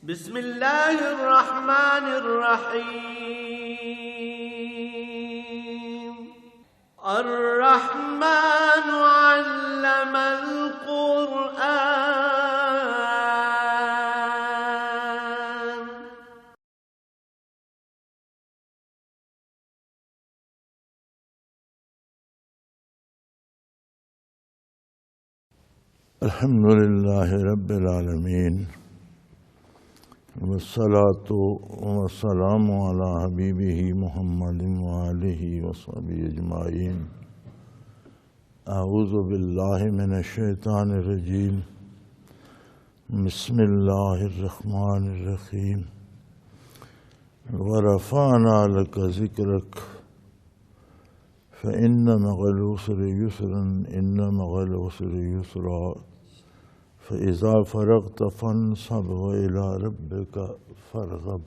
بسم اللہ الرحمن الرحیم الرحمن علم القرآن الحمد للہ رب العالمین والصلاة والسلام علی حبیبہ محمد وآلہ وصحبہ اجمعین. اعوذ باللہ من الشیطان الرجیم. بسم اللہ الرحمن الرحیم. ورفعنا لک ذکرک فإن مع العسر یسرا إن مع العسر یسرا فإذا فرغت فانصب وإلى ربك فارغب.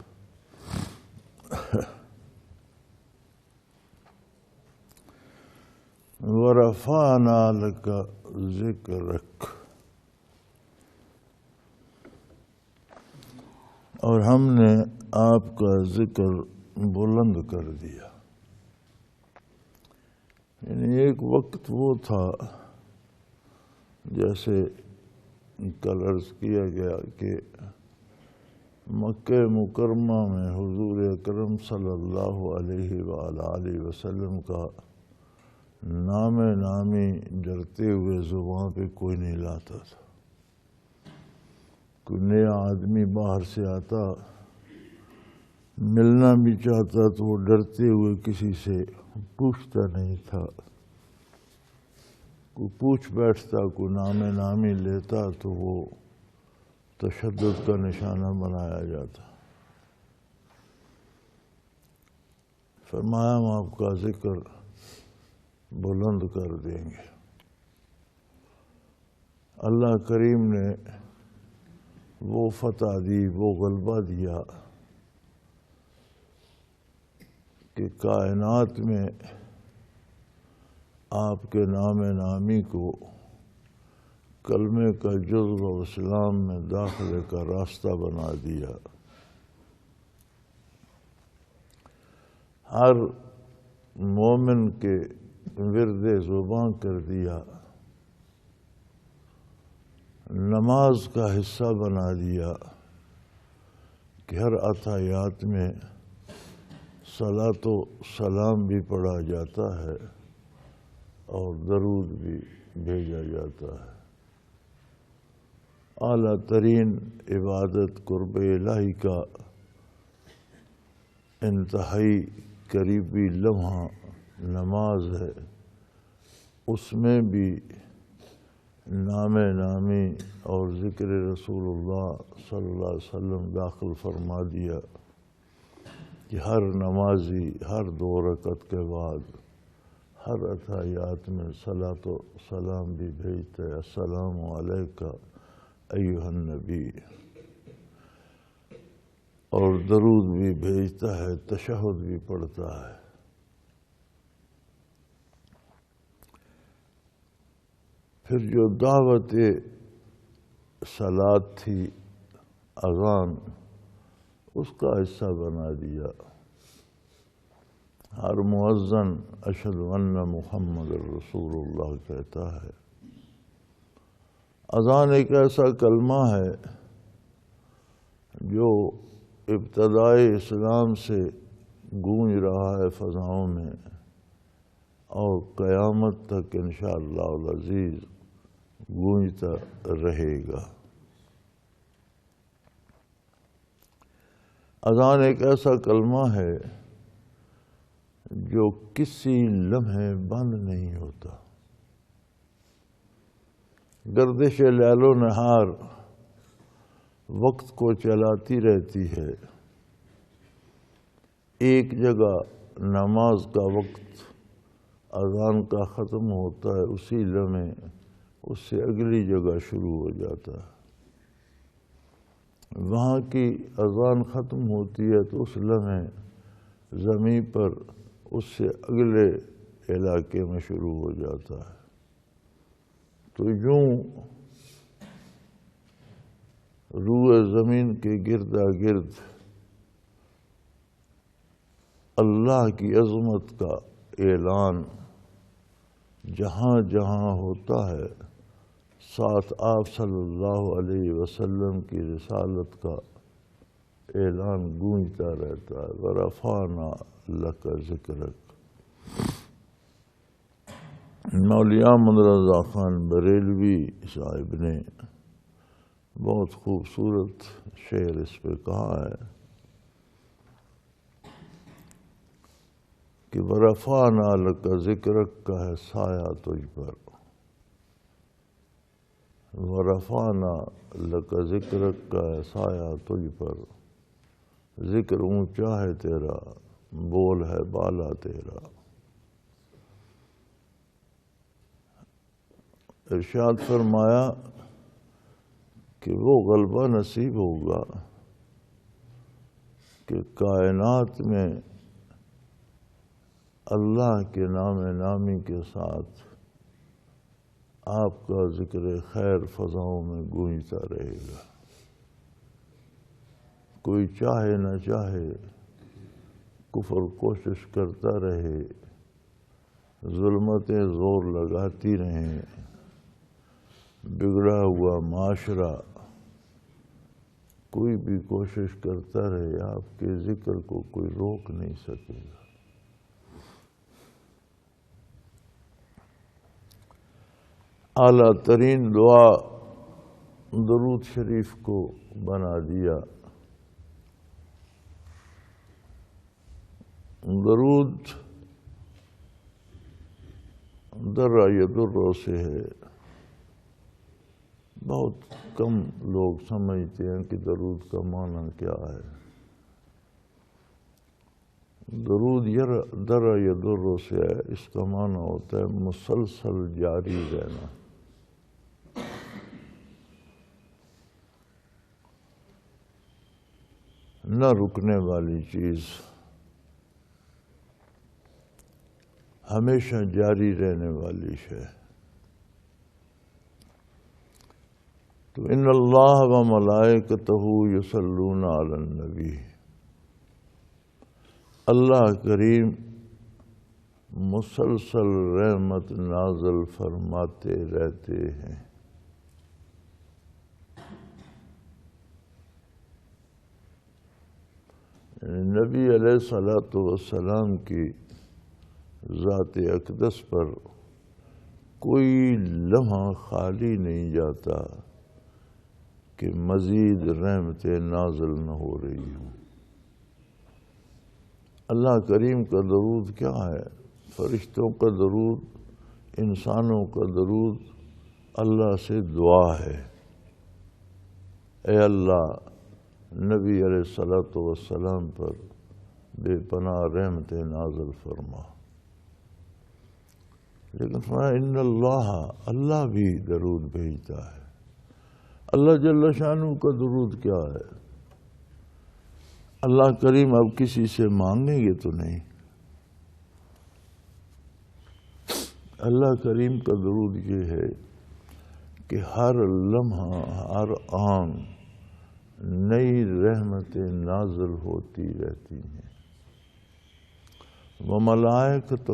ورفعنا لك ذکرک، اور ہم نے آپ کا ذکر بلند کر دیا. یعنی ایک وقت وہ تھا، جیسے کل عرض کیا گیا کہ مکہ مکرمہ میں حضور اکرم صلی اللہ علیہ وآلہ وسلم کا نام نامی ڈرتے ہوئے زبان پہ کوئی نہیں لاتا تھا. کوئی نیا آدمی باہر سے آتا، ملنا بھی چاہتا تو وہ ڈرتے ہوئے کسی سے پوچھتا نہیں تھا. کوئی پوچھ بیٹھتا، کوئی نام نامی لیتا تو وہ تشدد کا نشانہ بنایا جاتا. فرمایا ہم آپ کا ذکر بلند کر دیں گے. اللہ کریم نے وہ فتح دی، وہ غلبہ دیا کہ کائنات میں آپ کے نام نامی کو کلمے کا جزو و اسلام میں داخلے کا راستہ بنا دیا. ہر مومن کے ورد زبان کر دیا، نماز کا حصہ بنا دیا کہ ہر عطایات میں صلاۃ و سلام بھی پڑھا جاتا ہے اور درود بھی بھیجا جاتا ہے. اعلیٰ ترین عبادت قرب الہی کا انتہائی قریبی لمحہ نماز ہے. اس میں بھی نام نامی اور ذکر رسول اللہ صلی اللہ علیہ وسلم داخل فرما دیا کہ ہر نمازی ہر 2 رکعت کے بعد ہر عطایات میں صلاۃ و سلام بھی بھیجتا ہے. السلام علیک ایھا النبی، اور درود بھی بھیجتا ہے، تشہد بھی پڑھتا ہے. پھر جو دعوت صلاۃ تھی، اذان، اس کا حصہ بنا دیا. ہر مؤذن اشہد ان محمد رسول اللہ کہتا ہے. اذان ایک ایسا کلمہ ہے جو ابتدائے اسلام سے گونج رہا ہے فضاؤں میں، اور قیامت تک انشاءاللہ العزیز گونجتا رہے گا. اذان ایک ایسا کلمہ ہے جو کسی لمحے بند نہیں ہوتا. گردش لیل و نہار وقت کو چلاتی رہتی ہے. ایک جگہ نماز کا وقت اذان کا ختم ہوتا ہے، اسی لمحے اس سے اگلی جگہ شروع ہو جاتا ہے. وہاں کی اذان ختم ہوتی ہے تو اس لمحے زمین پر اس سے اگلے علاقے میں شروع ہو جاتا ہے. تو یوں روئے زمین کے گردا گرد اللہ کی عظمت کا اعلان جہاں جہاں ہوتا ہے، ساتھ آپ صلی اللہ علیہ وسلم کی رسالت کا اعلان گونجتا رہتا ہے۔ وَرَفَعْنَا لَكَ ذِكْرَكَ۔ مولانا احمد رضا خان بریلوی صاحب نے بہت خوبصورت شعر اس پہ کہا ہے کہ وَرَفَعْنَا لَكَ ذِكْرَكَ کا ہے سایہ تجھ پر، وَرَفَعْنَا لَكَ ذِكْرَكَ کا ہے سایہ تجھ پر، ذکر اونچا ہے تیرا، بول ہے بالا تیرا۔ ارشاد فرمایا کہ وہ غلبہ نصیب ہوگا کہ کائنات میں اللہ کے نام نامی کے ساتھ آپ کا ذکر خیر فضاؤں میں گونجتا رہے گا۔ کوئی چاہے نہ چاہے، کفر کوشش کرتا رہے، ظلمتیں زور لگاتی رہیں، بگڑا ہوا معاشرہ کوئی بھی کوشش کرتا رہے، آپ کے ذکر کو کوئی روک نہیں سکے گا۔ اعلیٰ ترین دعا درود شریف کو بنا دیا۔ درود در یدر سے ہے، بہت کم لوگ سمجھتے ہیں کہ درود کا معنی کیا ہے۔ درود در یدر سے ہے، اس کا معنی ہوتا ہے مسلسل جاری رہنا۔ نہ رکنے والی چیز، ہمیشہ جاری رہنے والی شے۔ تو ان اللہ و ملائکتہ یصلون علی النبی، اللہ کریم مسلسل رحمت نازل فرماتے رہتے ہیں۔ نبی علیہ الصلوۃ والسلام کی ذات اقدس پر کوئی لمحہ خالی نہیں جاتا کہ مزید رحمتیں نازل نہ ہو رہی ہوں۔ اللہ کریم کا درود کیا ہے؟ فرشتوں کا درود، انسانوں کا درود اللہ سے دعا ہے، اے اللہ نبی علیہ الصلوۃ والسلام پر بے پناہ رحمتیں نازل فرما۔ لیکن فرمایا ان اللہ بھی درود بھیجتا ہے۔ اللہ جل شانہ کا درود کیا ہے؟ اللہ کریم اب کسی سے مانگیں گے تو نہیں، اللہ کریم کا درود یہ ہے کہ ہر لمحہ ہر آن نئی رحمتیں نازل ہوتی رہتی ہیں۔ وملائکتہ،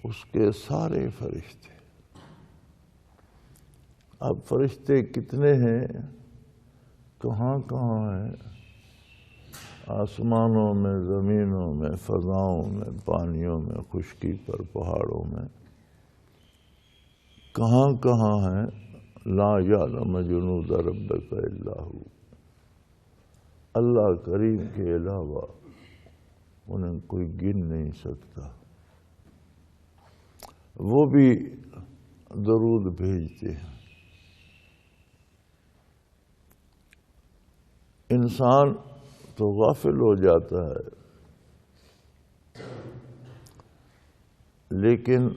اس کے سارے فرشتے۔ اب فرشتے کتنے ہیں، کہاں کہاں ہیں؟ آسمانوں میں، زمینوں میں، فضاؤں میں، پانیوں میں، خشکی پر، پہاڑوں میں، کہاں کہاں ہیں؟ لا یعلم جنود ربک الا ہو، اللہ کریم کے علاوہ انہیں کوئی گن نہیں سکتا۔ وہ بھی درود بھیجتے ہیں۔ انسان تو غافل ہو جاتا ہے، لیکن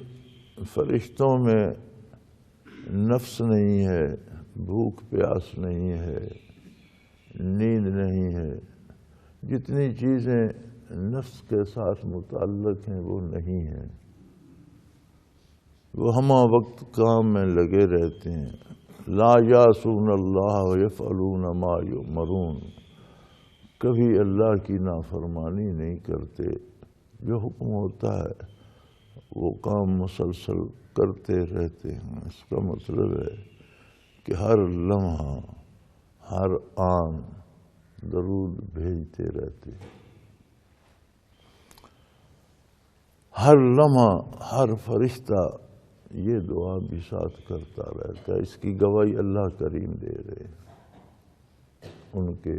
فرشتوں میں نفس نہیں ہے، بھوک پیاس نہیں ہے، نیند نہیں ہے، جتنی چیزیں نفس کے ساتھ متعلق ہیں وہ نہیں ہیں۔ وہ ہمہ وقت کام میں لگے رہتے ہیں، لا یعصون اللہ ویفعلون ما یؤمرون، کبھی اللہ کی نافرمانی نہیں کرتے، جو حکم ہوتا ہے وہ کام مسلسل کرتے رہتے ہیں۔ اس کا مطلب ہے کہ ہر لمحہ ہر آن درود بھیجتے رہتے ہیں، ہر لمحہ ہر فرشتہ یہ دعا بھی ساتھ کرتا رہتا ہے۔ اس کی گواہی اللہ کریم دے رہے ہیں، ان کے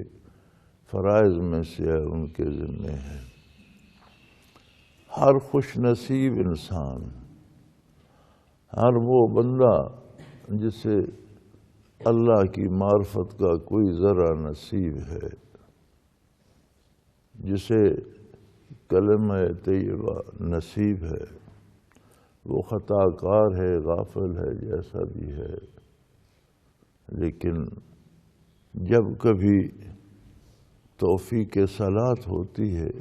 فرائض میں سے ہے، ان کے ذمے ہے۔ ہر خوش نصیب انسان، ہر وہ بندہ جسے اللہ کی معرفت کا کوئی ذرا نصیب ہے، جسے کلمہ طیبہ نصیب ہے، وہ خطا کار ہے، غافل ہے، جیسا بھی ہے، لیکن جب کبھی توفیق صلات ہوتی ہے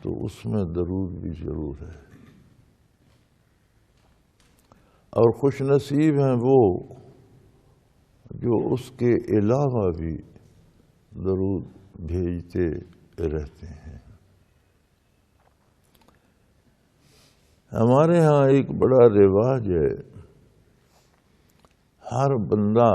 تو اس میں درود بھی ضرور ہے۔ اور خوش نصیب ہیں وہ جو اس کے علاوہ بھی درود بھیجتے رہتے ہیں۔ ہمارے ہاں ایک بڑا رواج ہے، ہر بندہ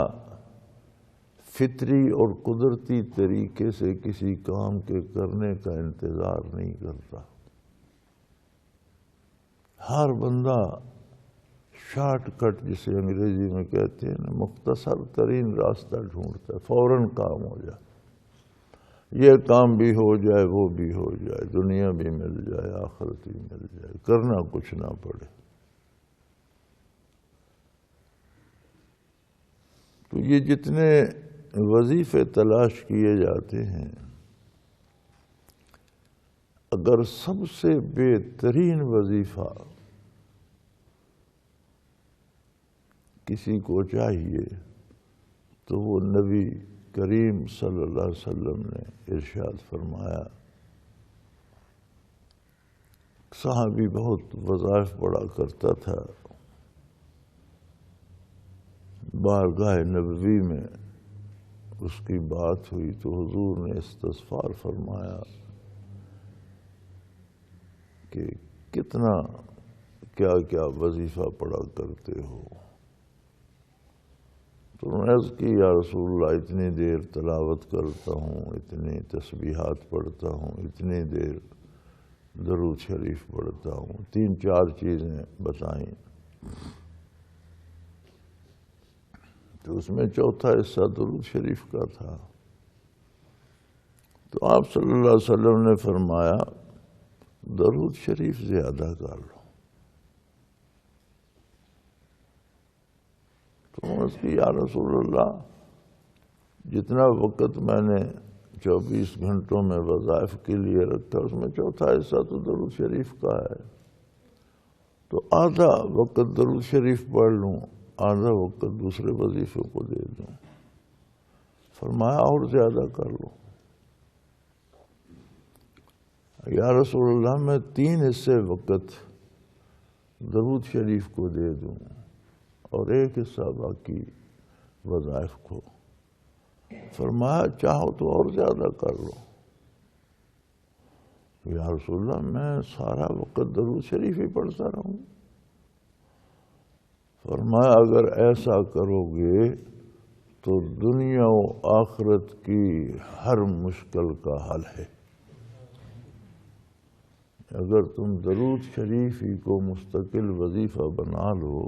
فطری اور قدرتی طریقے سے کسی کام کے کرنے کا انتظار نہیں کرتا۔ ہر بندہ شارٹ کٹ، جسے انگریزی میں کہتے ہیں، مختصر ترین راستہ ڈھونڈتا ہے، فوراً کام ہو جائے، یہ کام بھی ہو جائے، وہ بھی ہو جائے، دنیا بھی مل جائے، آخرت بھی مل جائے، کرنا کچھ نہ پڑے۔ تو یہ جتنے وظیفے تلاش کیے جاتے ہیں، اگر سب سے بہترین وظیفہ کسی کو چاہیے تو وہ نبی کریم صلی اللہ علیہ وسلم نے ارشاد فرمایا۔ صحابی بہت وظائف پڑھا کرتا تھا، بارگاہ نبوی میں اس کی بات ہوئی تو حضور نے استغفار فرمایا کہ کتنا کیا کیا وظیفہ پڑھا کرتے ہو؟ تو انہوں نے عرض کی، یا رسول اللہ اتنی دیر تلاوت کرتا ہوں، اتنی تسبیحات پڑھتا ہوں، اتنی دیر درود شریف پڑھتا ہوں۔ 3-4 چیزیں بتائیں، تو اس میں چوتھا حصہ درود شریف کا تھا۔ تو آپ صلی اللہ علیہ وسلم نے فرمایا درود شریف زیادہ کر لو۔ تو اس کی، یا رسول اللہ جتنا وقت میں نے 24 گھنٹوں میں وظائف کے لیے رکھا، اس میں چوتھا حصہ تو درود شریف کا ہے، تو آدھا وقت درود شریف پڑھ لوں، آدھا وقت دوسرے وظیفے کو دے دوں۔ فرمایا اور زیادہ کر لو۔ یا رسول اللہ میں 3 حصے وقت درود شریف کو دے دوں اور 1 حصہ باقی وظائف کو۔ فرمایا چاہو تو اور زیادہ کر لو۔ یا رسول اللہ میں سارا وقت درود شریف ہی پڑھتا رہوں۔ فرمایا اگر ایسا کرو گے تو دنیا و آخرت کی ہر مشکل کا حل ہے۔ اگر تم درود شریف ہی کو مستقل وظیفہ بنا لو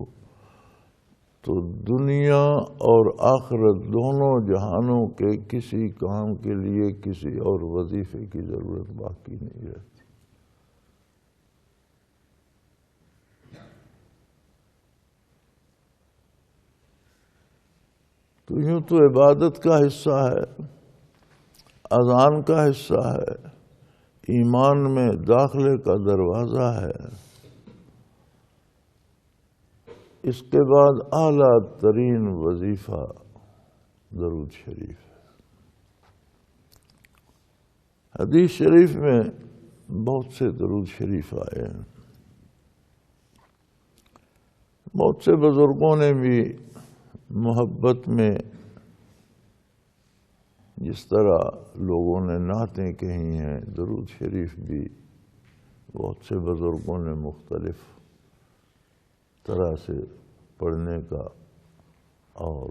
تو دنیا اور آخرت دونوں جہانوں کے کسی کام کے لیے کسی اور وظیفے کی ضرورت باقی نہیں رہتی۔ تو یوں تو عبادت کا حصہ ہے، اذان کا حصہ ہے، ایمان میں داخلے کا دروازہ ہے، اس کے بعد اعلیٰ ترین وظیفہ درود شریف ہے۔ حدیث شریف میں بہت سے درود شریف آئے ہیں، بہت سے بزرگوں نے بھی محبت میں جس طرح لوگوں نے نعتیں کہی ہیں، درود شریف بھی بہت سے بزرگوں نے مختلف طرح سے پڑھنے کا اور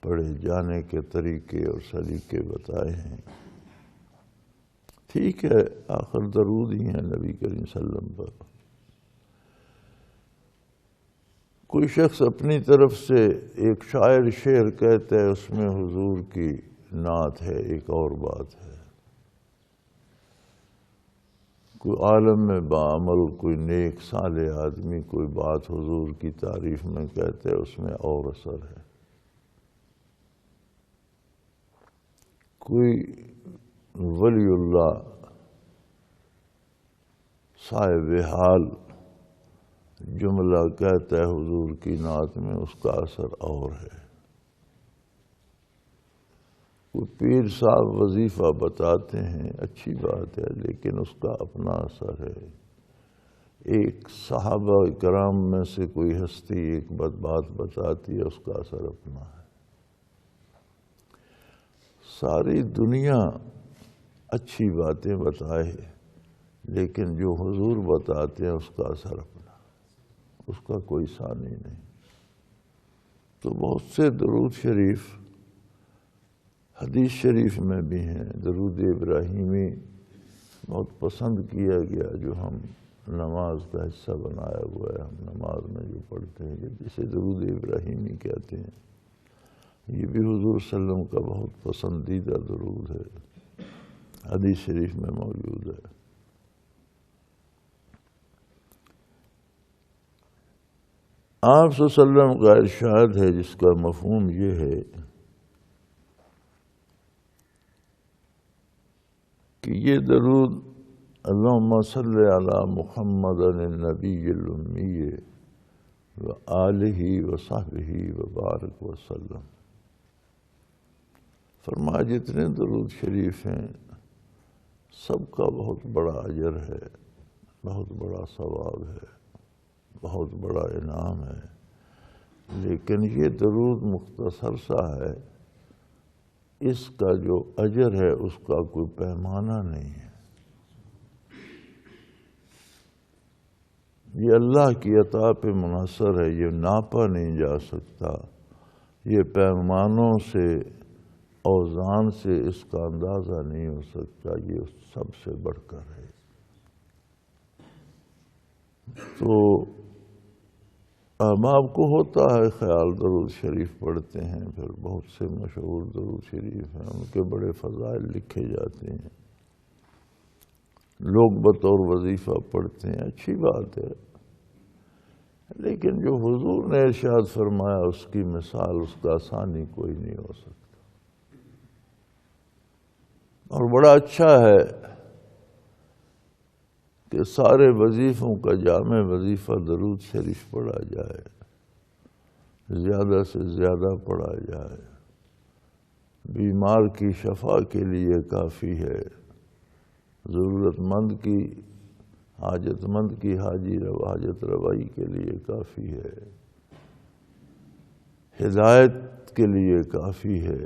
پڑھے جانے کے طریقے اور سلیقے بتائے ہیں۔ ٹھیک ہے، آخر درود ہی ہیں نبی کریم صلی اللہ علیہ وسلم پر۔ کوئی شخص اپنی طرف سے ایک شاعر شعر کہتا ہے، اس میں حضور کی نعت ہے، ایک اور بات ہے۔ کوئی عالم میں بعمل، کوئی نیک صالح آدمی کوئی بات حضور کی تعریف میں کہتے ہے، اس میں اور اثر ہے۔ کوئی ولی اللہ صاحب حال جملہ کہتا ہے حضور کی نعت میں، اس کا اثر اور ہے۔ کوئی پیر صاحب وظیفہ بتاتے ہیں، اچھی بات ہے، لیکن اس کا اپنا اثر ہے۔ ایک صحابہ کرام میں سے کوئی ہستی ایک بات بتاتی ہے، اس کا اثر اپنا ہے۔ ساری دنیا اچھی باتیں بتائے، لیکن جو حضور بتاتے ہیں اس کا اثر اپنا، اس کا کوئی ثانی نہیں۔ تو بہت سے درود شریف حدیث شریف میں بھی ہیں۔ درود ابراہیمی بہت پسند کیا گیا، جو ہم نماز کا حصہ بنایا ہوا ہے، ہم نماز میں جو پڑھتے ہیں، جسے درود ابراہیمی کہتے ہیں، یہ بھی حضور صلی اللہ علیہ وسلم کا بہت پسندیدہ درود ہے، حدیث شریف میں موجود ہے۔ آپ صلی اللہ علیہ وسلم کا ارشاد ہے، جس کا مفہوم یہ ہے کہ یہ درود اللہم صلی علی محمد النبی الامی وآلہ وصحبہ وبارک وسلم، فرمایا جتنے درود شریف ہیں سب کا بہت بڑا اجر ہے، بہت بڑا ثواب ہے، بہت بڑا انعام ہے، لیکن یہ درود مختصر سا ہے، اس کا جو اجر ہے اس کا کوئی پیمانہ نہیں ہے۔ یہ اللہ کی عطا پہ منحصر ہے، یہ ناپا نہیں جا سکتا، یہ پیمانوں سے اوزان سے اس کا اندازہ نہیں ہو سکتا، یہ سب سے بڑھ کر ہے۔ تو احباب کو ہوتا ہے خیال، درود شریف پڑھتے ہیں، پھر بہت سے مشہور درود شریف ہیں، ان کے بڑے فضائل لکھے جاتے ہیں، لوگ بطور وظیفہ پڑھتے ہیں، اچھی بات ہے، لیکن جو حضور نے ارشاد فرمایا اس کی مثال، اس کا ثانی کوئی نہیں ہو سکتا۔ اور بڑا اچھا ہے کہ سارے وظیفوں کا جامع وظیفہ درود شریف پڑھا جائے، زیادہ سے زیادہ پڑھا جائے۔ بیمار کی شفا کے لیے کافی ہے، ضرورت مند کی، حاجت مند کی حاجت روائی کے لیے کافی ہے، ہدایت کے لیے کافی ہے،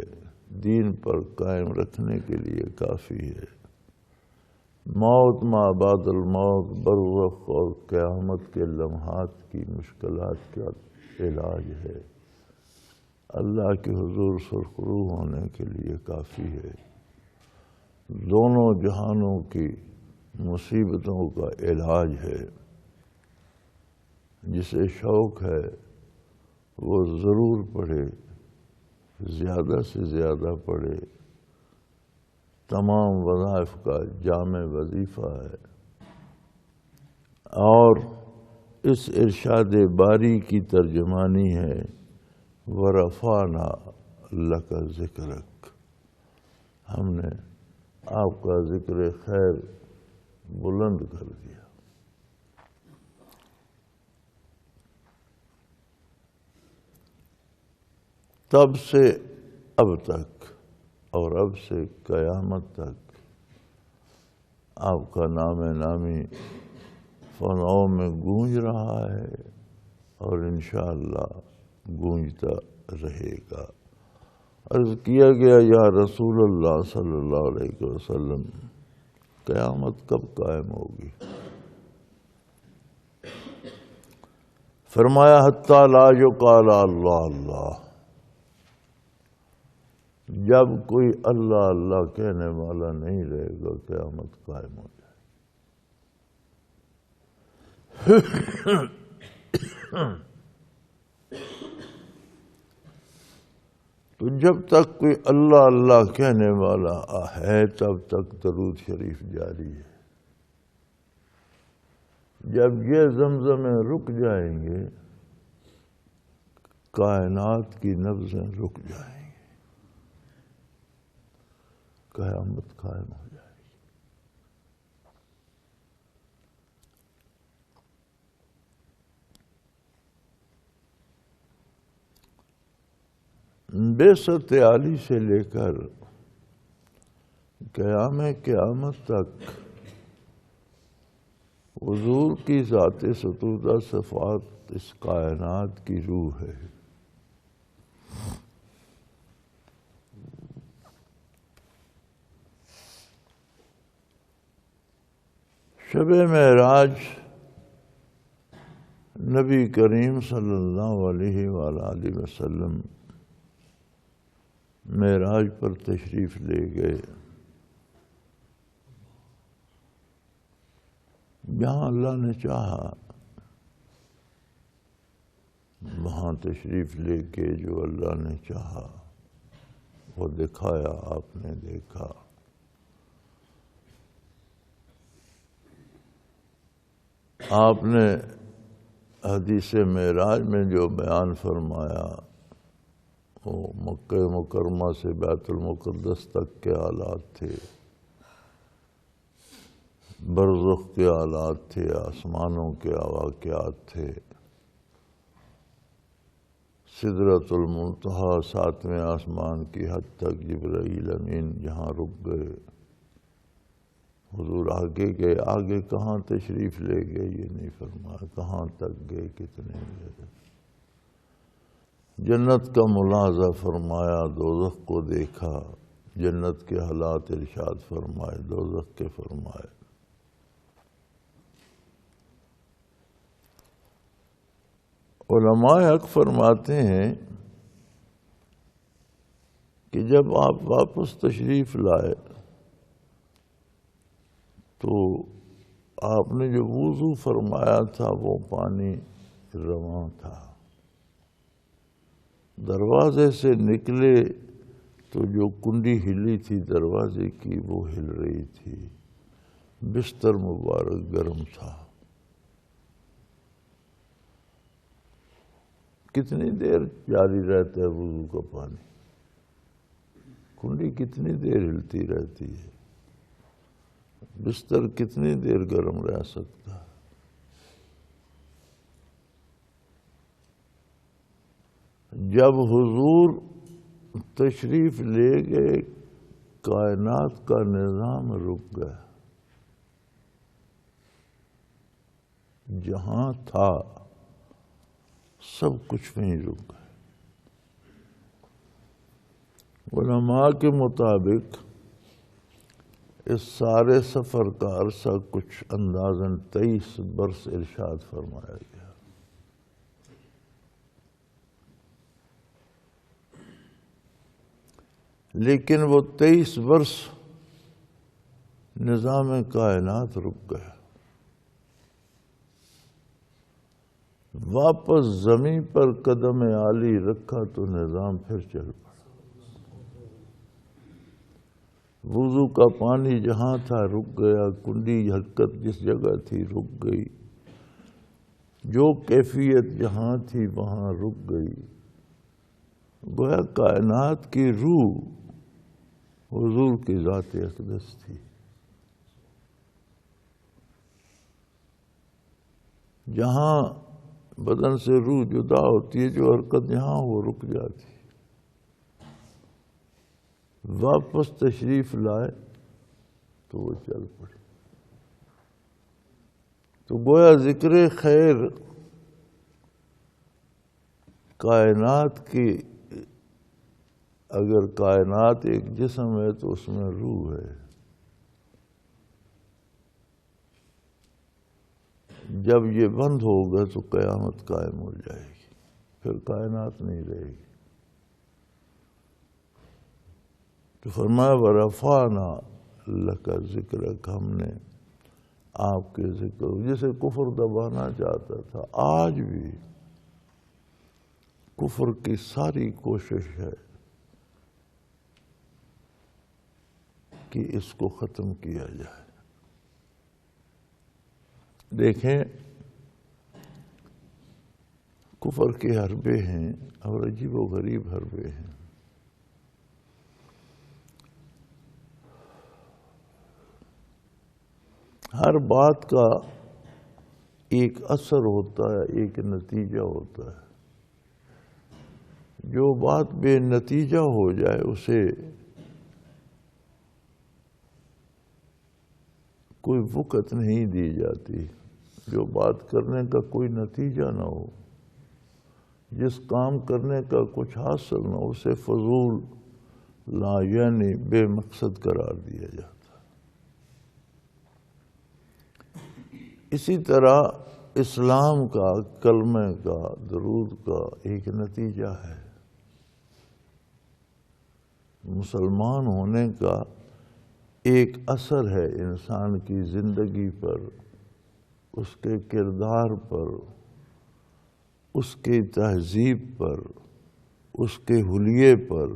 دین پر قائم رکھنے کے لیے کافی ہے۔ موت ما بعد الموت، برزخ اور قیامت کے لمحات کی مشکلات کا علاج ہے، اللہ کے حضور سرخرو ہونے کے لیے کافی ہے، دونوں جہانوں کی مصیبتوں کا علاج ہے۔ جسے شوق ہے وہ ضرور پڑھے، زیادہ سے زیادہ پڑھے، تمام وظائف کا جامع وظیفہ ہے۔ اور اس ارشاد باری کی ترجمانی ہے وَرَفَعْنَا لَكَ ذِكْرَكَ، ہم نے آپ کا ذکر خیر بلند کر دیا۔ تب سے اب تک اور اب سے قیامت تک آپ کا نام نامی فناؤں میں گونج رہا ہے، اور انشاءاللہ گونجتا رہے گا۔ عرض کیا گیا یا رسول اللہ صلی اللہ علیہ وسلم قیامت کب قائم ہوگی؟ فرمایا حتی لا یقال اللہ اللہ، جب کوئی اللہ اللہ کہنے والا نہیں رہے گا قیامت قائم ہو جائے۔ تو جب تک کوئی اللہ اللہ کہنے والا ہے تب تک درود شریف جاری ہے۔ جب یہ زمزمیں رک جائیں گے کائنات کی نبضیں رک جائیں گی، قیامت قائم ہو جائے گی۔ بعثت عالی سے لے کر قیام قیامت تک حضور کی ذات ستودہ صفات اس کائنات کی روح ہے۔ شب معراج نبی کریم صلی اللہ علیہ وآلہ وسلم معراج پر تشریف لے گئے۔ جہاں اللہ نے چاہا وہاں تشریف لے کے جو اللہ نے چاہا وہ دکھایا، آپ نے دیکھا۔ آپ نے حدیث معراج میں جو بیان فرمایا وہ مکہ مکرمہ سے بیت المقدس تک کے حالات تھے، برزخ کے حالات تھے، آسمانوں کے واقعات تھے، سدرۃ المنتہا ساتویں آسمان کی حد تک جبرائیل امین جہاں رک گئے، حضور آگے گئے۔ آگے کہاں تشریف لے گئے یہ نہیں فرمایا، کہاں تک گئے، کتنے گئے۔ جنت کا ملاحظہ فرمایا، دوزخ کو دیکھا، جنت کے حالات ارشاد فرمائے، دوزخ کے فرمائے۔ علماء حق فرماتے ہیں کہ جب آپ واپس تشریف لائے تو آپ نے جو وضو فرمایا تھا وہ پانی رواں تھا۔ دروازے سے نکلے تو جو کنڈی ہلی تھی دروازے کی وہ ہل رہی تھی، بستر مبارک گرم تھا۔ کتنی دیر جاری رہتا ہے وضو کا پانی؟ کنڈی کتنی دیر ہلتی رہتی ہے؟ بستر کتنی دیر گرم رہ سکتا ہے؟ جب حضور تشریف لے گئے کائنات کا نظام رک گیا، جہاں تھا سب کچھ وہیں رک گئے۔ علماء کے مطابق اس سارے سفر کا عرصہ کچھ اندازاً 23 برس ارشاد فرمایا گیا۔ لیکن وہ 23 برس نظام کائنات رک گیا، واپس زمین پر قدم عالی رکھا تو نظام پھر چل پڑا۔ وضو کا پانی جہاں تھا رک گیا، کنڈی حرکت جس جگہ تھی رک گئی، جو کیفیت جہاں تھی وہاں رک گئی۔ گویا کائنات کی روح حضور کی ذات اقدس تھی۔ جہاں بدن سے روح جدا ہوتی ہے، جو حرکت یہاں وہ رک جاتی، واپس تشریف لائے تو وہ چل پڑی۔ تو گویا ذکر خیر کائنات کی اگر کائنات ایک جسم ہے تو اس میں روح ہے. جب یہ بند ہوگا تو قیامت قائم ہو جائے گی، پھر کائنات نہیں رہے گی. تو فرمایا ورفعنا لک ذکرک، ہم نے آپ کے ذکر، جسے کفر دبانا چاہتا تھا. آج بھی کفر کی ساری کوشش ہے کہ اس کو ختم کیا جائے. دیکھیں کفر کے حربے ہیں اور عجیب و غریب حربے ہیں. ہر بات کا ایک اثر ہوتا ہے، ایک نتیجہ ہوتا ہے. جو بات بے نتیجہ ہو جائے اسے کوئی وقت نہیں دی جاتی. جو بات کرنے کا کوئی نتیجہ نہ ہو، جس کام کرنے کا کچھ حاصل نہ ہو، اسے فضول لا یعنی بے مقصد قرار دیا جاتا. اسی طرح اسلام کا، کلمہ کا، درود کا ایک نتیجہ ہے. مسلمان ہونے کا ایک اثر ہے انسان کی زندگی پر، اس کے کردار پر، اس کی تہذیب پر، اس کے حلیے پر،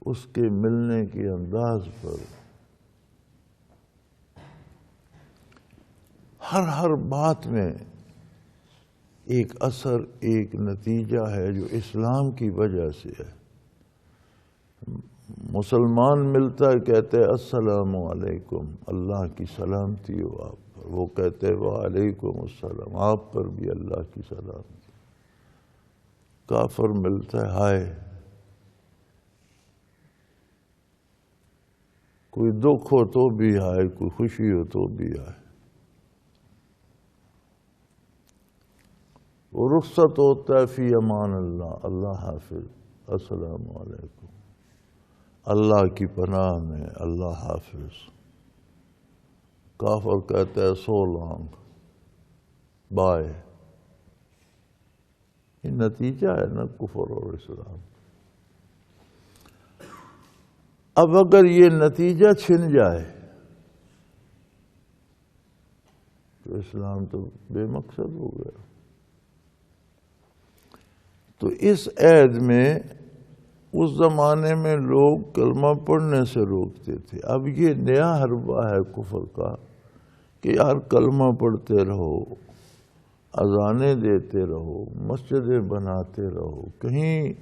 اس کے ملنے کے انداز پر. ہر بات میں ایک اثر، ایک نتیجہ ہے جو اسلام کی وجہ سے ہے. مسلمان ملتا ہے، کہتے ہیں السلام علیکم، اللہ کی سلامتی ہو آپ پر. وہ کہتے ہیں وعلیکم السلام، آپ پر بھی اللہ کی سلامتی. کافر ملتا ہے ہائے. کوئی دکھ ہو تو بھی ہائے، کوئی خوشی ہو تو بھی ہائے. وہ رخصت ہوتا ہے فی امان اللہ، اللہ حافظ، السلام علیکم، اللہ کی پناہ میں، اللہ حافظ. کافر کہتا ہے سو لانگ، بائے. یہ نتیجہ ہے نا کفر اور اسلام. اب اگر یہ نتیجہ چھن جائے تو اسلام تو بے مقصد ہو گیا. تو اس عہد میں اس زمانے میں لوگ کلمہ پڑھنے سے روکتے تھے. اب یہ نیا حربہ ہے کفر کا کہ یار کلمہ پڑھتے رہو، اذانیں دیتے رہو، مسجدیں بناتے رہو. کہیں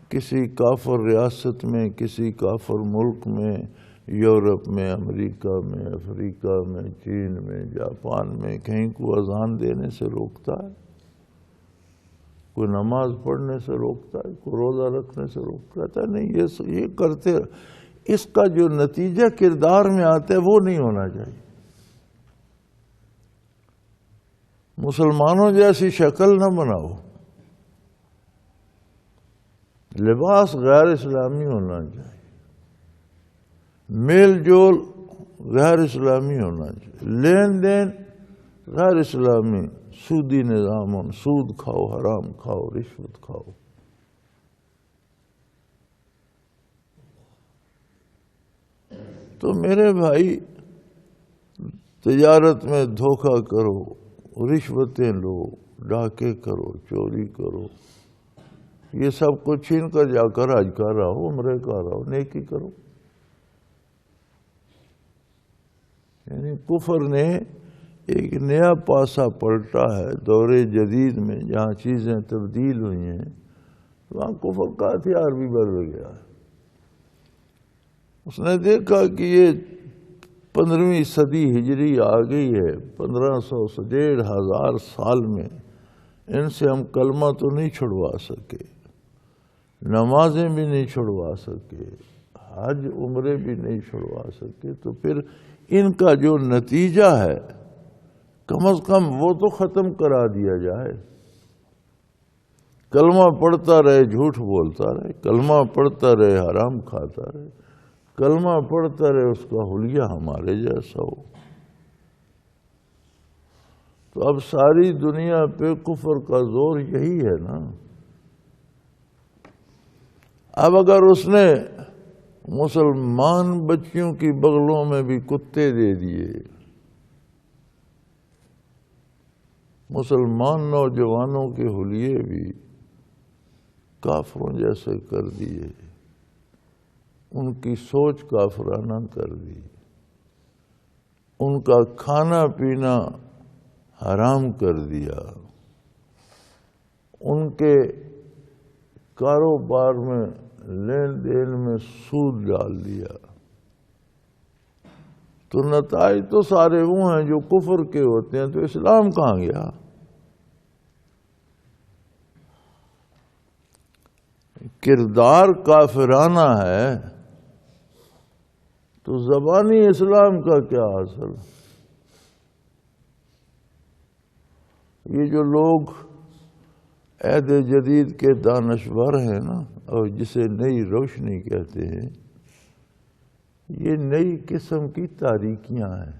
کسی کافر ریاست میں، کسی کافر ملک میں، یورپ میں، امریکہ میں، افریقہ میں، چین میں، جاپان میں کہیں کو اذان دینے سے روکتا ہے؟ کوئی نماز پڑھنے سے روکتا ہے؟ کوئی روزہ رکھنے سے روکتا ہے؟ نہیں. یہ کرتے، اس کا جو نتیجہ کردار میں آتا ہے وہ نہیں ہونا چاہیے. مسلمانوں جیسی شکل نہ بناؤ. لباس غیر اسلامی ہونا چاہیے، میل جول غیر اسلامی ہونا چاہیے، لین دین غیر اسلامی، سودی نظام، سود کھاؤ، حرام کھاؤ، رشوت کھاؤ. تو میرے بھائی تجارت میں دھوکہ کرو، رشوتیں لو، ڈاکے کرو، چوری کرو، یہ سب کو چھین کر جا کر حج کر رہو، عمرے کر رہو، نیکی کرو. یعنی کفر نے ایک نیا پاسا پلٹا ہے دور جدید میں. جہاں چیزیں تبدیل ہوئی ہیں وہاں کفر کا ہتھیار بھی بدل گیا ہے. اس نے دیکھا کہ یہ 15ویں صدی ہجری آ گئی ہے، 1500 سے 1500 سال میں ان سے ہم کلمہ تو نہیں چھڑوا سکے، نمازیں بھی نہیں چھڑوا سکے، حج عمرے بھی نہیں چھڑوا سکے. تو پھر ان کا جو نتیجہ ہے کم از کم وہ تو ختم کرا دیا جائے. کلمہ پڑھتا رہے جھوٹ بولتا رہے، کلمہ پڑھتا رہے حرام کھاتا رہے، کلمہ پڑھتا رہے اس کا حلیہ ہمارے جیسا ہو۔ تو اب ساری دنیا پہ کفر کا زور یہی ہے نا۔ اب اگر اس نے مسلمان بچیوں کی بغلوں میں بھی کتے دے دیے، مسلمان نوجوانوں کے حلیے بھی کافروں جیسے کر دیے، ان کی سوچ کافرانہ کر دی، ان کا کھانا پینا حرام کر دیا، ان کے کاروبار میں لین دین میں سود ڈال دیا، تو نتائج تو سارے وہ ہیں جو کفر کے ہوتے ہیں۔ تو اسلام کہاں گیا؟ کردار کافرانہ ہے تو زبانی اسلام کا کیا حاصل؟ یہ جو لوگ عہد جدید کے دانشور ہیں نا، اور جسے نئی روشنی کہتے ہیں، یہ نئی قسم کی تاریکیاں ہیں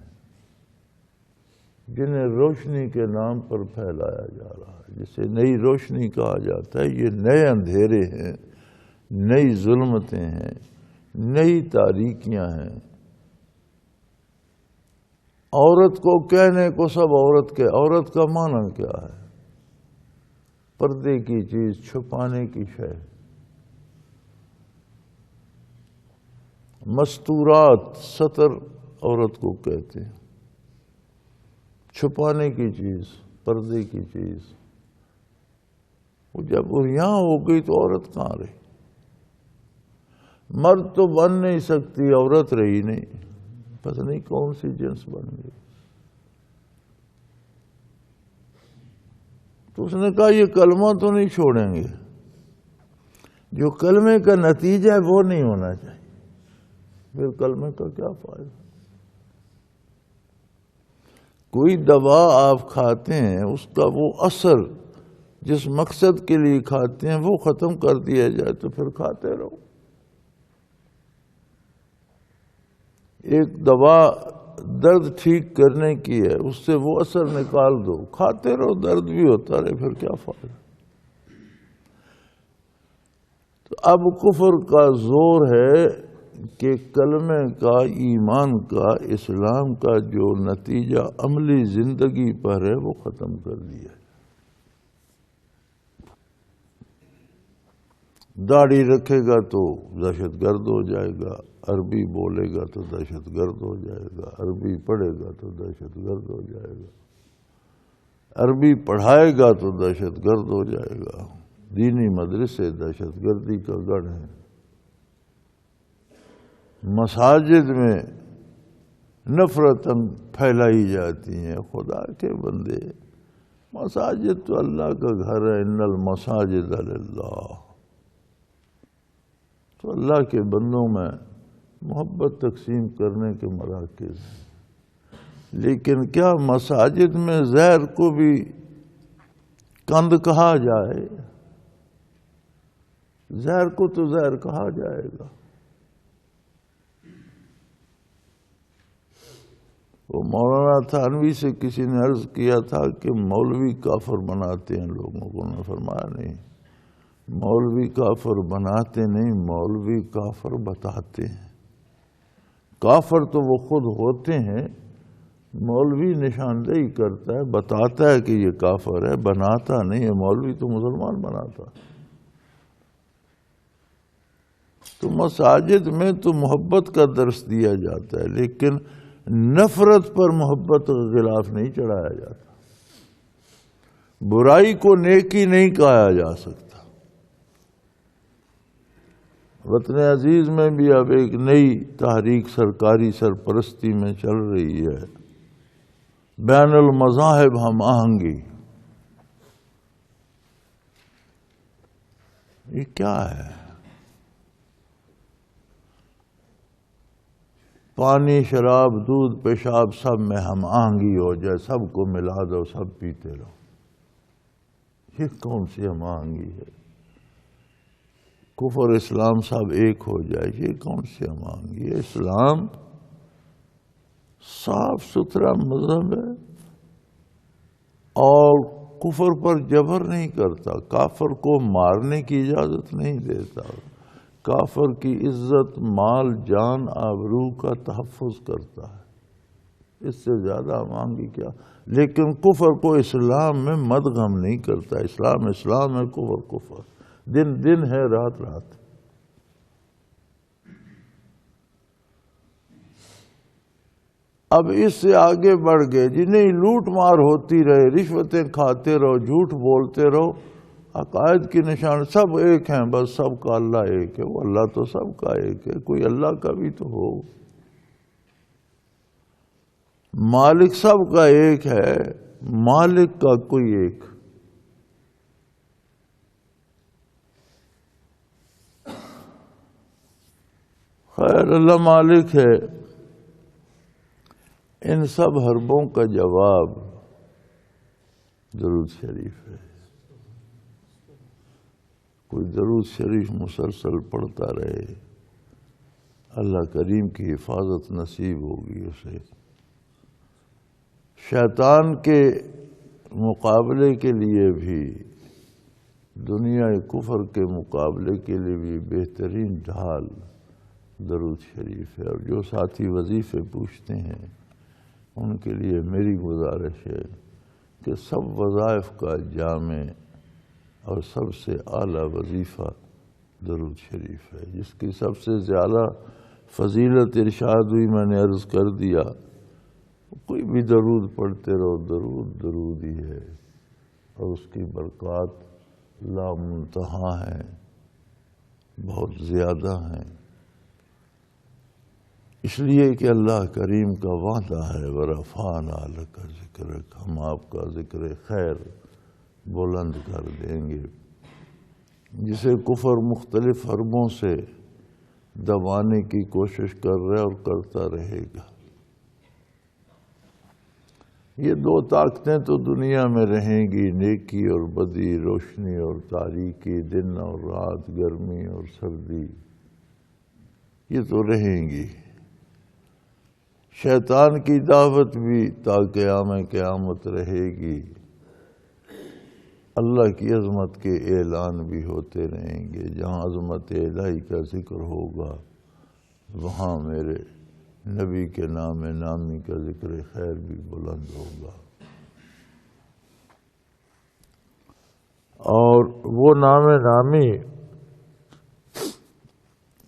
جنہیں روشنی کے نام پر پھیلایا جا رہا ہے، جسے نئی روشنی کہا جاتا ہے۔ یہ نئے اندھیرے ہیں، نئی ظلمتیں ہیں، نئی تاریکیاں ہیں۔ عورت کو کہنے کو سب عورت کے، عورت کا معنی کیا ہے؟ پردے کی چیز، چھپانے کی شے۔ مستورات، ستر عورت کو کہتے ہیں، چھپانے کی چیز، پردے کی چیز۔ وہ جب وہ یہاں ہو گئی تو عورت کہاں رہی؟ مرد تو بن نہیں سکتی، عورت رہی نہیں، پتہ نہیں کون سی جنس بن گئی۔ تو اس نے کہا یہ کلمہ تو نہیں چھوڑیں گے، جو کلمے کا نتیجہ ہے وہ نہیں ہونا چاہیے، پھر کلمے کا کیا فائدہ؟ کوئی دوا آپ کھاتے ہیں، اس کا وہ اثر جس مقصد کے لیے کھاتے ہیں وہ ختم کر دیا جائے تو پھر کھاتے رہو۔ ایک دوا درد ٹھیک کرنے کی ہے، اس سے وہ اثر نکال دو، کھاتے رہو، درد بھی ہوتا رہے، پھر کیا فائدہ؟ تو اب کفر کا زور ہے کہ کلمے کا، ایمان کا، اسلام کا جو نتیجہ عملی زندگی پر ہے وہ ختم کر دیا۔ داڑھی رکھے گا تو دہشت گرد ہو جائے گا، عربی بولے گا تو دہشت گرد ہو جائے گا، عربی پڑھے گا تو دہشت گرد ہو جائے گا، عربی پڑھائے گا تو دہشت گرد ہو جائے گا۔ دینی مدرسے دہشت گردی کا گڑھ ہے۔ مساجد میں نفرتیں پھیلائی جاتی ہیں۔ خدا کے بندے، مساجد تو اللہ کا گھر ہے، ان المساجد للہ، تو اللہ کے بندوں میں محبت تقسیم کرنے کے مراکز ہیں۔ لیکن کیا مساجد میں زہر کو بھی کند کہا جائے؟ زہر کو تو زہر کہا جائے گا۔ وہ مولانا تھانوی سے کسی نے عرض کیا تھا کہ مولوی کافر بناتے ہیں لوگوں کو، نے فرمایا نہیں، مولوی کافر بناتے نہیں، مولوی کافر بتاتے ہیں۔ کافر تو وہ خود ہوتے ہیں، مولوی نشاندہی کرتا ہے، بتاتا ہے کہ یہ کافر ہے، بناتا نہیں ہے۔ مولوی تو مسلمان بناتا۔ تو مساجد میں تو محبت کا درس دیا جاتا ہے، لیکن نفرت پر محبت کا غلاف نہیں چڑھایا جاتا۔ برائی کو نیکی نہیں کہا جا سکتا۔ وطن عزیز میں بھی اب ایک نئی تحریک سرکاری سرپرستی میں چل رہی ہے، بین المذاہب ہم آہنگی۔ یہ کیا ہے؟ پانی، شراب، دودھ، پیشاب سب میں ہم آہنگی ہو جائے، سب کو ملا دو، سب پیتے رہو۔ یہ کون سی ہم آہنگی ہے؟ کفر اسلام صاحب ایک ہو جائے، یہ کون سی ہم آہنگی ہے؟ اسلام صاف ستھرا مذہب ہے اور کفر پر جبر نہیں کرتا، کافر کو مارنے کی اجازت نہیں دیتا، کافر کی عزت، مال، جان، آبرو کا تحفظ کرتا ہے۔ اس سے زیادہ مانگی کیا؟ لیکن کفر کو اسلام میں مدغم نہیں کرتا۔ اسلام اسلام ہے، کفر کفر، دن دن ہے، رات رات۔ اب اس سے آگے بڑھ گئے جی نہیں، لوٹ مار ہوتی رہے، رشوتیں کھاتے رہو، جھوٹ بولتے رہو، عقائد کی نشان سب ایک ہیں، بس سب کا اللہ ایک ہے۔ وہ اللہ تو سب کا ایک ہے، کوئی اللہ کا بھی تو ہو۔ مالک سب کا ایک ہے، مالک کا کوئی ایک۔ خیر، اللہ مالک ہے۔ ان سب حربوں کا جواب درود شریف ہے۔ کوئی درود شریف مسلسل پڑھتا رہے، اللہ کریم کی حفاظت نصیب ہوگی اسے۔ شیطان کے مقابلے کے لیے بھی، دنیا کفر کے مقابلے کے لیے بھی بہترین ڈھال درود شریف ہے۔ اور جو ساتھی وظیفے پوچھتے ہیں ان کے لیے میری گزارش ہے کہ سب وظائف کا جامع اور سب سے اعلیٰ وظیفہ درود شریف ہے، جس کی سب سے زیادہ فضیلت ارشاد ہوئی، میں نے عرض کر دیا۔ کوئی بھی درود پڑھتے رہو، درود درود ہی ہے، اور اس کی برکات لامنتہا ہیں، بہت زیادہ ہیں۔ اس لیے کہ اللہ کریم کا وعدہ ہے، وَرَفَعْنَا لَكَ ذِكْرَكَ، ہم آپ کا ذکر خیر بلند کر دیں گے۔ جسے کفر مختلف حربوں سے دبانے کی کوشش کر رہے اور کرتا رہے گا۔ یہ دو طاقتیں تو دنیا میں رہیں گی، نیکی اور بدی، روشنی اور تاریکی، دن اور رات، گرمی اور سردی، یہ تو رہیں گی۔ شیطان کی دعوت بھی تا قیام قیامت رہے گی، اللہ کی عظمت کے اعلان بھی ہوتے رہیں گے۔ جہاں عظمت الہی کا ذکر ہوگا وہاں میرے نبی کے نام نامی کا ذکر خیر بھی بلند ہوگا۔ اور وہ نام نامی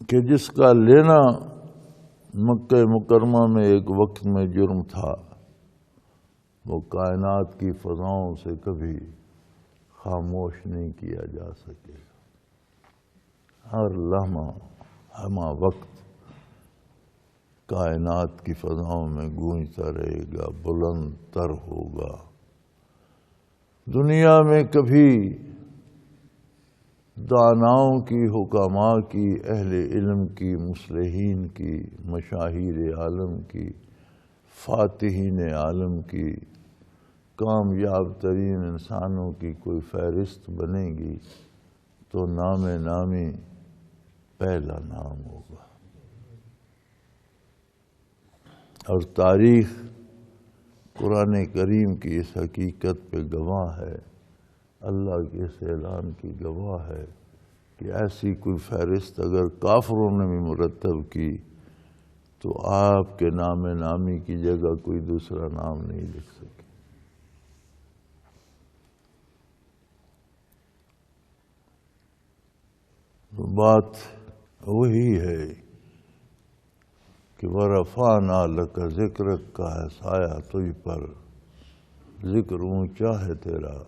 کہ جس کا لینا مکہ مکرمہ میں ایک وقت میں جرم تھا، وہ کائنات کی فضاؤں سے کبھی خاموش نہیں کیا جا سکے۔ ہر لمحہ ہمہ وقت کائنات کی فضاؤں میں گونجتا رہے گا، بلند تر ہوگا۔ دنیا میں کبھی داناؤں کی، حکماء کی، اہل علم کی، مصلحین کی، مشاہیر عالم کی، فاتحین عالم کی، کامیاب ترین انسانوں کی کوئی فہرست بنے گی تو نام نامی پہلا نام ہوگا۔ اور تاریخ قرآن کریم کی اس حقیقت پہ گواہ ہے، اللہ کے اس اعلان کی گواہ ہے کہ ایسی کوئی فہرست اگر کافروں نے بھی مرتب کی تو آپ کے نام نامی کی جگہ کوئی دوسرا نام نہیں لکھ سکے۔ تو بات وہی ہے کہ وَرَفَعْنَا لَكَ ذِكْرَكَ کا ہے سایہ تجھ پر، ذکر اونچا ہے تیرا،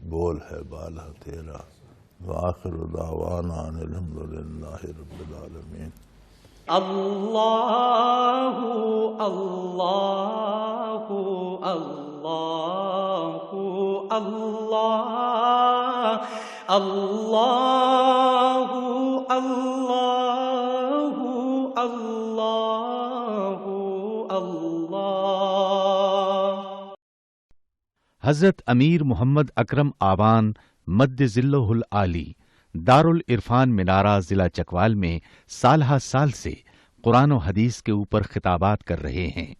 بول ہے بالا تیرا۔ وآخر دعوانا ان الحمدللہ رب العالمین۔ اللہ اللہ اللہ اللہ اللہ اللہ اللہ اللہ۔ حضرت امیر محمد اکرم آبان مد ذلہ العالی دارالعرفان منارہ ضلع چکوال میں سالہ سال سے قرآن و حدیث کے اوپر خطابات کر رہے ہیں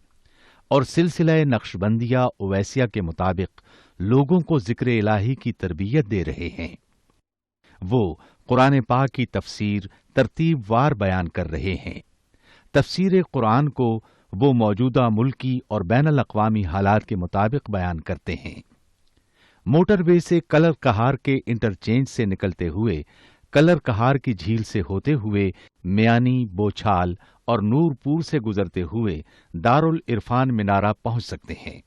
اور سلسلہ نقشبندیہ اویسیہ کے مطابق لوگوں کو ذکر الہی کی تربیت دے رہے ہیں۔ وہ قرآن پاک کی تفسیر ترتیب وار بیان کر رہے ہیں۔ تفسیر قرآن کو وہ موجودہ ملکی اور بین الاقوامی حالات کے مطابق بیان کرتے ہیں۔ موٹر وے سے کلر کہار کے انٹرچینج سے نکلتے ہوئے کلر کہار کی جھیل سے ہوتے ہوئے میانی، بوچھال اور نورپور سے گزرتے ہوئے دارالعرفان منارہ پہنچ سکتے ہیں۔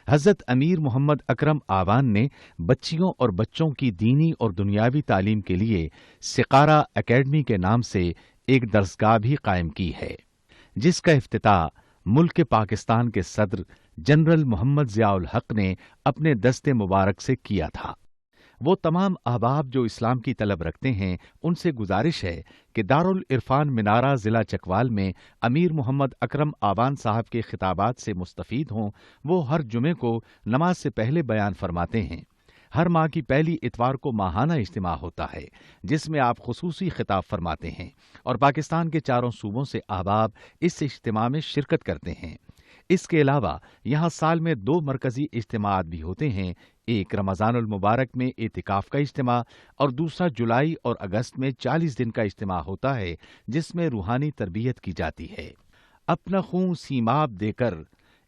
حضرت امیر محمد اکرم آوان نے بچیوں اور بچوں کی دینی اور دنیاوی تعلیم کے لیے سقارہ اکیڈمی کے نام سے ایک درسگاہ بھی قائم کی ہے، جس کا افتتاح ملک پاکستان کے صدر جنرل محمد ضیاء الحق نے اپنے دست مبارک سے کیا تھا۔ وہ تمام احباب جو اسلام کی طلب رکھتے ہیں ان سے گزارش ہے کہ دارالعرفان منارہ ضلع چکوال میں امیر محمد اکرم آوان صاحب کے خطابات سے مستفید ہوں۔ وہ ہر جمعے کو نماز سے پہلے بیان فرماتے ہیں۔ ہر ماہ کی پہلی اتوار کو ماہانہ اجتماع ہوتا ہے جس میں آپ خصوصی خطاب فرماتے ہیں اور پاکستان کے چاروں صوبوں سے احباب اس اجتماع میں شرکت کرتے ہیں۔ اس کے علاوہ یہاں سال میں 2 مرکزی اجتماعات بھی ہوتے ہیں، ایک رمضان المبارک میں اعتکاف کا اجتماع اور دوسرا جولائی اور اگست میں 40 دن کا اجتماع ہوتا ہے جس میں روحانی تربیت کی جاتی ہے۔ اپنا خون سیماب دے کر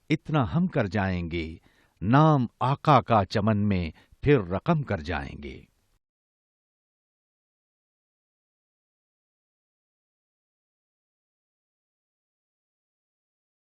اتنا ہم کر جائیں گے، نام آقا کا چمن میں پھر رقم کر جائیں گے۔